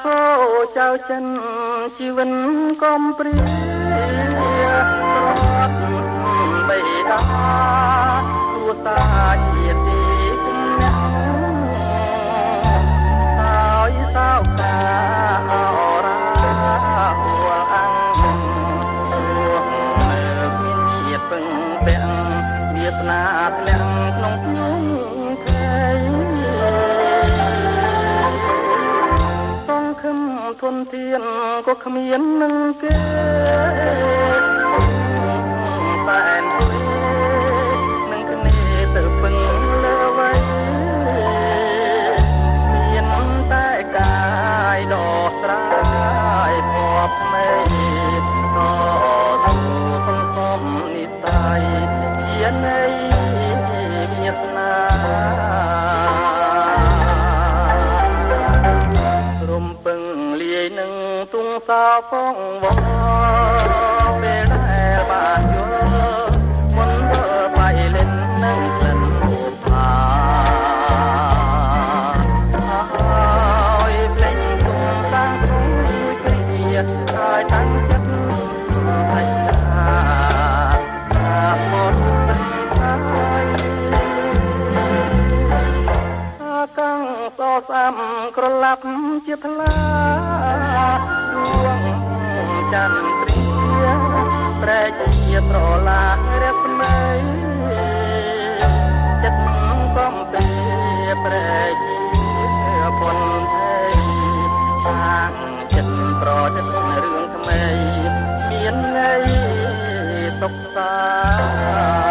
អូចៅចិនជីវិនកំព្រាត្រត់បីដាទួតាជាទីគុំអ្នកហើយសោកាអរាអួលអង្គរួងនៅមានញាតពឹងពាក់វាសនាធ្លាក់ក្នុងភ្នំខេសង្ឃឹមធនធានក៏គ្មាននឹងគេតែននឹងគ្នាទៅពឹងលើໄວមានតែកាយដោះស្រាយភពមេតទូសង្គមនិស័យជានៃមានស្នារំពឹងលាយនឹងទុងសោកងវពេលដែលបានយល់មុនធ្វើបៃលេននឹងក្លិនផាហើយភ្លេងទុំសាំងគូគ្រាហើយតាំងចិត្តតែមកទឹកហើយកាំងសសាំក្រឡាប់ជាថ្លារួងចន្ទ្រាប្រែជាត្រឡារស្មីចិត្តកំពេប្រែជាពន់ភ័យតាំងចិត្តប្រចិត្តរឿងថ្មីមានន័យសុខសា